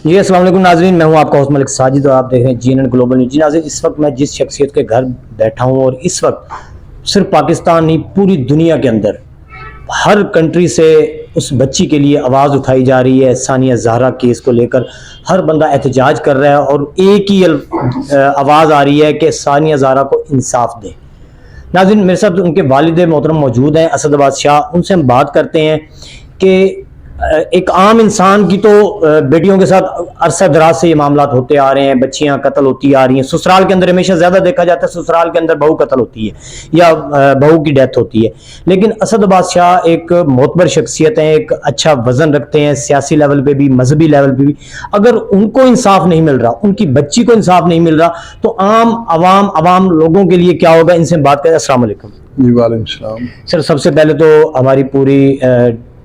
جی السلام علیکم ناظرین، میں ہوں آپ کا ہوسٹ ملک ساجد اور آپ دیکھ رہے ہیں GNN گلوبل نیوز۔ جی ناظرین، اس وقت میں جس شخصیت کے گھر بیٹھا ہوں اور اس وقت صرف پاکستان نہیں پوری دنیا کے اندر ہر کنٹری سے اس بچی کے لیے آواز اٹھائی جا رہی ہے، ثانیہ زہرا کیس کو لے کر ہر بندہ احتجاج کر رہا ہے اور ایک ہی آواز آ رہی ہے کہ ثانیہ زہرا کو انصاف دے۔ ناظرین، میرے ساتھ ان کے والد محترم موجود ہیں، اسد آباد شاہ۔ ان سے ہم بات کرتے ہیں کہ ایک عام انسان کی تو بیٹیوں کے ساتھ عرصہ دراز سے یہ معاملات ہوتے آ رہے ہیں، بچیاں قتل ہوتی آ رہی ہیں۔ سسرال کے اندر ہمیشہ زیادہ دیکھا جاتا ہے سسرال کے اندر بہو قتل ہوتی ہے یا بہو کی ڈیتھ ہوتی ہے، لیکن اسد آباد شاہ ایک معتبر شخصیت ہیں، ایک اچھا وزن رکھتے ہیں سیاسی لیول پہ بھی، مذہبی لیول پہ بھی۔ اگر ان کو انصاف نہیں مل رہا، ان کی بچی کو انصاف نہیں مل رہا، تو عوام لوگوں کے لیے کیا ہوگا؟ ان سے بات کریں۔ السلام علیکم جی وعلیکم السلام سر۔ سب سے پہلے تو ہماری پوری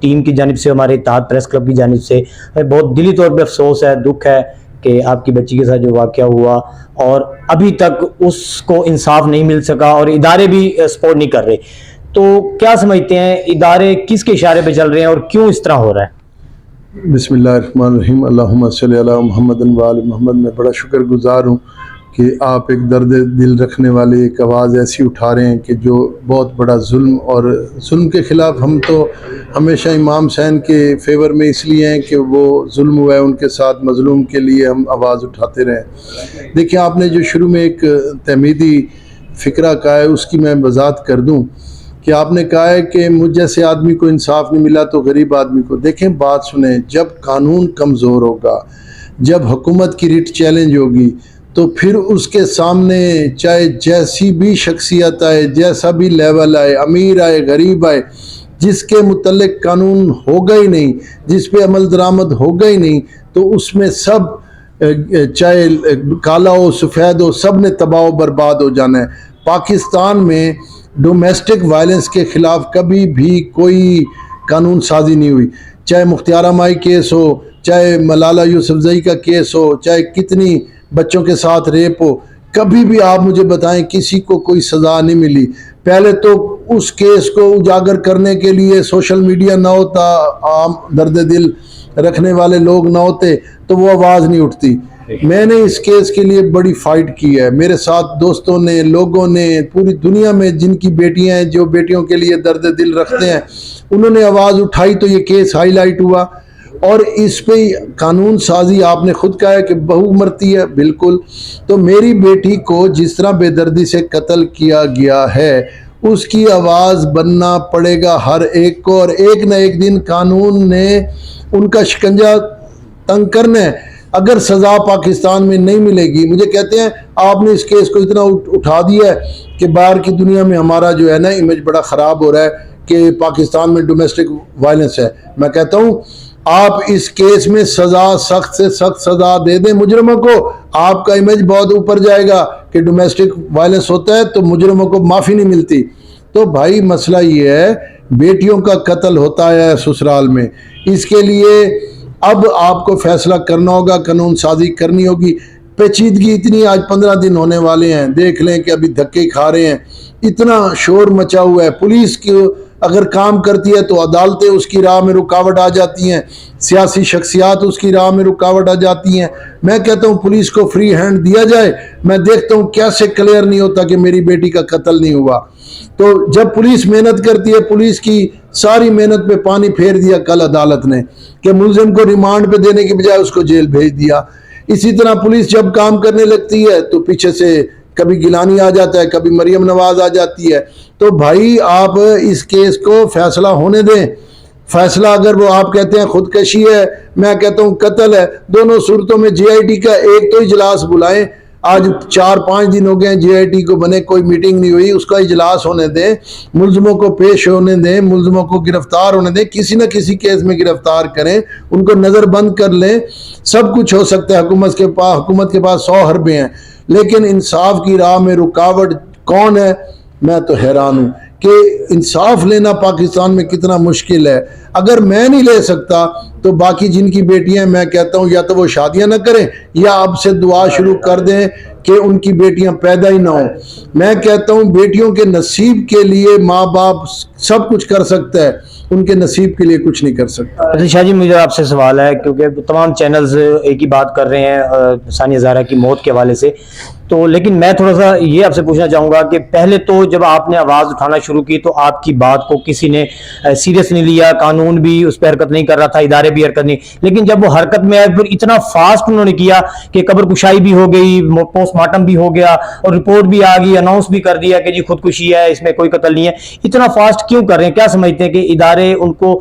ٹیم کی جانب سے، ہمارے اتحاد پریس کلب کی جانب سے بہت دلی طور پہ افسوس ہے، دکھ ہے کہ آپ کی بچی کے ساتھ جو واقعہ ہوا اور ابھی تک اس کو انصاف نہیں مل سکا اور ادارے بھی سپورٹ نہیں کر رہے، تو کیا سمجھتے ہیں ادارے کس کے اشارے پہ چل رہے ہیں اور کیوں اس طرح ہو رہا ہے؟ بسم اللہ الرحمن الرحیم، اللہم صلی علی محمد و آل محمد۔ میں بڑا شکر گزار ہوں کہ آپ ایک درد دل رکھنے والے ایک آواز ایسی اٹھا رہے ہیں کہ جو بہت بڑا ظلم، اور ظلم کے خلاف ہم تو ہمیشہ امام حسین کے فیور میں اس لیے ہیں کہ وہ ظلم ہوا ہے ان کے ساتھ، مظلوم کے لیے ہم آواز اٹھاتے رہیں۔ دیکھیں، آپ نے جو شروع میں ایک تحمیدی فکرہ کہا ہے اس کی میں وضاحت کر دوں کہ آپ نے کہا ہے کہ مجھ جیسے آدمی کو انصاف نہیں ملا تو غریب آدمی کو۔ دیکھیں، بات سنیں، جب قانون کمزور ہوگا، جب حکومت کی ریٹ چیلنج ہوگی، تو پھر اس کے سامنے چاہے جیسی بھی شخصیت آئے، جیسا بھی لیول آئے، امیر آئے، غریب آئے، جس کے متعلق قانون ہوگا ہی نہیں، جس پہ عمل درآمد ہوگا ہی نہیں، تو اس میں سب چاہے کالا ہو سفید ہو، سب نے تباہ و برباد ہو جانا ہے۔ پاکستان میں ڈومیسٹک وائلنس کے خلاف کبھی بھی کوئی قانون سازی نہیں ہوئی، چاہے مختار مائی کیس ہو، چاہے ملالہ یوسفزئی کا کیس ہو، چاہے کتنی بچوں کے ساتھ ریپ ہو، کبھی بھی آپ مجھے بتائیں کسی کو کوئی سزا نہیں ملی۔ پہلے تو اس کیس کو اجاگر کرنے کے لیے سوشل میڈیا نہ ہوتا، عام درد دل رکھنے والے لوگ نہ ہوتے تو وہ آواز نہیں اٹھتی۔ میں نے اس کیس کے لیے بڑی فائٹ کی ہے، میرے ساتھ دوستوں نے، لوگوں نے، پوری دنیا میں جن کی بیٹیاں ہیں، جو بیٹیوں کے لیے درد دل رکھتے ہیں، انہوں نے آواز اٹھائی تو یہ کیس ہائی لائٹ ہوا۔ اور اس پہ قانون سازی آپ نے خود کہا ہے کہ بہو مرتی ہے، بالکل۔ تو میری بیٹی کو جس طرح بے دردی سے قتل کیا گیا ہے، اس کی آواز بننا پڑے گا ہر ایک کو، اور ایک نہ ایک دن قانون نے ان کا شکنجہ تنگ کرنا ہے۔ اگر سزا پاکستان میں نہیں ملے گی، مجھے کہتے ہیں آپ نے اس کیس کو اتنا اٹھا دیا ہے کہ باہر کی دنیا میں ہمارا جو ہے نا امیج بڑا خراب ہو رہا ہے کہ پاکستان میں ڈومیسٹک وائلنس ہے۔ میں کہتا ہوں آپ اس کیس میں سزا، سخت سے سخت سزا دے دیں مجرموں کو، آپ کا امیج بہت اوپر جائے گا کہ ڈومیسٹک وائلنس ہوتا ہے تو مجرموں کو معافی نہیں ملتی۔ تو بھائی مسئلہ یہ ہے، بیٹیوں کا قتل ہوتا ہے سسرال میں، اس کے لیے اب آپ کو فیصلہ کرنا ہوگا، قانون سازی کرنی ہوگی۔ پیچیدگی اتنی، آج 15 دن ہونے والے ہیں، دیکھ لیں کہ ابھی دھکے کھا رہے ہیں، اتنا شور مچا ہوا ہے۔ پولیس کی اگر کام کرتی ہے تو عدالتیں اس کی راہ میں رکاوٹ آ جاتی ہیں، سیاسی شخصیات اس کی راہ میں رکاوٹ آ جاتی ہیں۔ میں کہتا ہوں پولیس کو فری ہینڈ دیا جائے، میں دیکھتا ہوں کیسے کلیئر نہیں ہوتا کہ میری بیٹی کا قتل نہیں ہوا۔ تو جب پولیس محنت کرتی ہے، پولیس کی ساری محنت پہ پانی پھیر دیا کل عدالت نے کہ ملزم کو ریمانڈ پہ دینے کی بجائے اس کو جیل بھیج دیا۔ اسی طرح پولیس جب کام کرنے لگتی ہے تو پیچھے سے کبھی گیلانی آ جاتا ہے، کبھی مریم نواز آ جاتی ہے۔ تو بھائی آپ اس کیس کو فیصلہ ہونے دیں۔ فیصلہ اگر وہ آپ کہتے ہیں خودکشی ہے، میں کہتا ہوں قتل ہے، دونوں صورتوں میں GIT کا ایک تو اجلاس بلائیں۔ آج 4-5 دن ہو گئے ہیں GIT کو بنے، کوئی میٹنگ نہیں ہوئی، اس کا اجلاس ہونے دیں، ملزموں کو پیش ہونے دیں، ملزموں کو گرفتار ہونے دیں، کسی نہ کسی کیس میں گرفتار کریں، ان کو نظر بند کر لیں۔ سب کچھ ہو سکتا ہے، حکومت کے پاس 100 حربے ہیں، لیکن انصاف کی راہ میں رکاوٹ کون ہے؟ میں تو حیران ہوں کہ انصاف لینا پاکستان میں کتنا مشکل ہے۔ اگر میں نہیں لے سکتا تو باقی جن کی بیٹیاں میں کہتا ہوں یا تو وہ شادیاں نہ کریں یا اب سے دعا شروع کر دیں کہ ان کی بیٹیاں پیدا ہی نہ ہوں. میں کہتا ہوں بیٹیوں کے نصیب کے لیے ماں باپ سب کچھ کر سکتا ہے, ان کے نصیب کے لیے کچھ نہیں کر سکتا. عادل شاہ جی, مجھے آپ سے سوال ہے, کیونکہ تمام چینلز ایک ہی بات کر رہے ہیں ثانیہ زہرا کی موت کے حوالے سے, تو لیکن میں تھوڑا سا یہ آپ سے پوچھنا چاہوں گا کہ پہلے تو جب آپ نے آواز اٹھانا شروع کی تو آپ کی بات کو کسی نے سیریس نہیں لیا, قانون بھی اس پہ حرکت نہیں کر رہا تھا, ادارے بھی حرکت نہیں, لیکن جب وہ حرکت میں آئے پھر اتنا فاسٹ انہوں نے کیا کہ قبر کشائی بھی ہو گئی, پوسٹ مارٹم بھی ہو گیا اور رپورٹ بھی آ گئی, اناؤنس بھی کر دیا کہ جی خودکشی ہے, اس میں کوئی قتل نہیں ہے. اتنا فاسٹ کیوں کر رہے ہیں؟ کیا سمجھتے ہیں کہ ادارے ان کو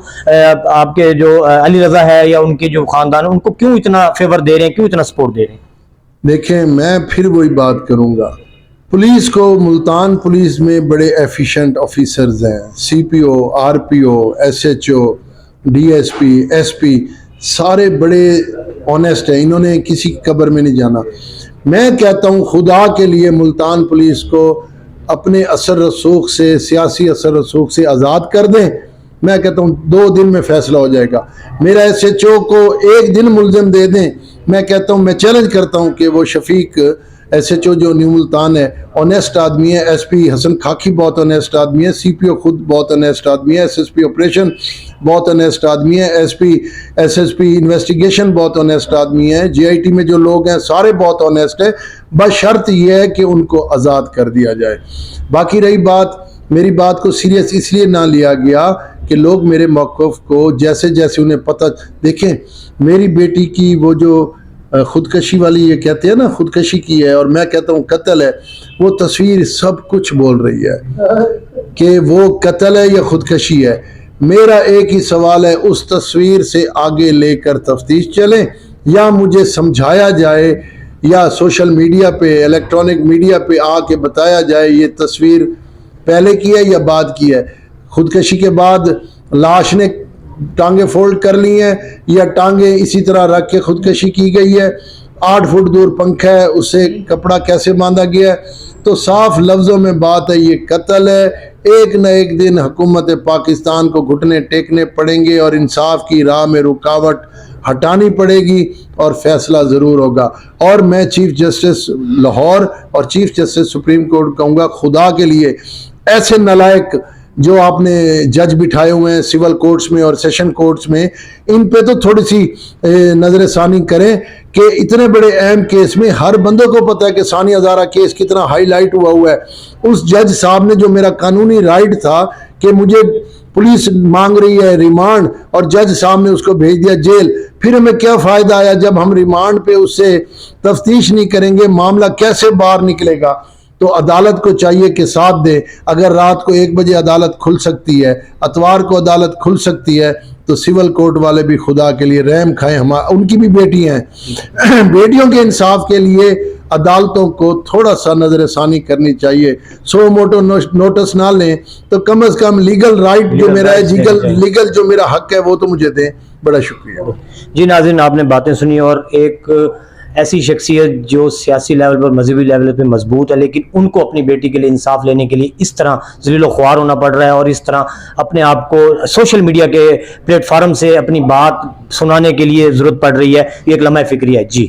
آپ کے جو علی رضا ہے یا ان کے جو خاندان ان کو کیوں اتنا فیور دے رہے ہیں, کیوں اتنا سپورٹ دے رہے ہیں؟ دیکھیں میں پھر وہی بات کروں گا, پولیس کو ملتان پولیس میں بڑے ایفیشنٹ آفیسرز ہیں, C P O, R P O, S H O, D S P, S P, سارے بڑے آنیسٹ ہیں, انہوں نے کسی کی قبر میں نہیں جانا. میں کہتا ہوں خدا کے لیے ملتان پولیس کو اپنے اثر رسوخ سے, سیاسی اثر رسوخ سے آزاد کر دیں. میں کہتا ہوں 2 دن میں فیصلہ ہو جائے گا. میرا ایس ایچ او کو 1 دن ملزم دے دیں, میں کہتا ہوں, میں چیلنج کرتا ہوں کہ وہ شفیق ایس ایچ او جو نیو ملتان ہے آنیسٹ آدمی ہے, ایس پی حسن خاکی بہت آنیسٹ آدمی ہے, سی پی او خود بہت آنیسٹ آدمی ہے, ایس ایس پی آپریشن بہت آنیسٹ آدمی ہے, ایس ایس پی انویسٹیگیشن بہت آنیسٹ آدمی ہے, جی آئی ٹی میں جو لوگ ہیں سارے بہت آنیسٹ ہیں, بس شرط یہ ہے کہ ان کو آزاد کر دیا جائے. باقی رہی بات, میری بات کو سیریس اس لیے نہ لیا گیا کہ لوگ میرے موقف کو جیسے جیسے انہیں پتہ, دیکھیں میری بیٹی کی وہ جو خودکشی والی یہ کہتے ہیں نا خودکشی کی ہے اور میں کہتا ہوں قتل ہے, وہ تصویر سب کچھ بول رہی ہے کہ وہ قتل ہے یا خودکشی ہے. میرا ایک ہی سوال ہے, اس تصویر سے آگے لے کر تفتیش چلیں یا مجھے سمجھایا جائے یا سوشل میڈیا پہ الیکٹرانک میڈیا پہ آ کے بتایا جائے یہ تصویر پہلے کی ہے یا بعد کی ہے. خودکشی کے بعد لاش نے ٹانگیں فولڈ کر لی ہیں یا ٹانگیں اسی طرح رکھ کے خودکشی کی گئی ہے, 8 فٹ دور پنکھا ہے, اس سے کپڑا کیسے باندھا گیا ہے, تو صاف لفظوں میں بات ہے یہ قتل ہے. ایک نہ ایک دن حکومت پاکستان کو گھٹنے ٹیکنے پڑیں گے اور انصاف کی راہ میں رکاوٹ ہٹانی پڑے گی اور فیصلہ ضرور ہوگا. اور میں چیف جسٹس لاہور اور چیف جسٹس سپریم کورٹ کہوں گا, خدا کے لیے ایسے نالائق جو آپ نے جج بٹھائے ہوئے ہیں سول کورٹس میں اور سیشن کورٹس میں, ان پہ تو تھوڑی سی نظر ثانی کریں کہ اتنے بڑے اہم کیس میں ہر بندے کو پتہ ہے کہ ثانیہ زہرا کیس کتنا ہائی لائٹ ہوا ہے. اس جج صاحب نے جو میرا قانونی رائٹ تھا کہ مجھے پولیس مانگ رہی ہے ریمانڈ اور جج صاحب نے اس کو بھیج دیا جیل, پھر ہمیں کیا فائدہ آیا جب ہم ریمانڈ پہ اس سے تفتیش نہیں کریں گے, معاملہ کیسے باہر نکلے گا. تو عدالت کو چاہیے کہ ساتھ دے. اگر رات کو 1 بجے عدالت کھل سکتی ہے, اتوار کو عدالت کھل سکتی ہے, تو سول کورٹ والے بھی خدا کے لیے رحم کھائیں, ان کی بھی بیٹی ہیں, بیٹیوں کے انصاف کے لیے عدالتوں کو تھوڑا سا نظر ثانی کرنی چاہیے. سو موٹو نوٹس نہ لیں تو کم از کم لیگل رائٹ جو میرا ہے, لیگل جو میرا حق ہے وہ تو مجھے دیں. بڑا شکریہ. جی ناظرین, آپ نے باتیں سنی, اور ایک ایسی شخصیت جو سیاسی لیول پر مذہبی لیول پہ مضبوط ہے, لیکن ان کو اپنی بیٹی کے لیے انصاف لینے کے لیے اس طرح ذلیل و خوار ہونا پڑ رہا ہے اور اس طرح اپنے آپ کو سوشل میڈیا کے پلیٹ فارم سے اپنی بات سنانے کے لیے ضرورت پڑ رہی ہے. یہ ایک لمحہ فکری ہے. جی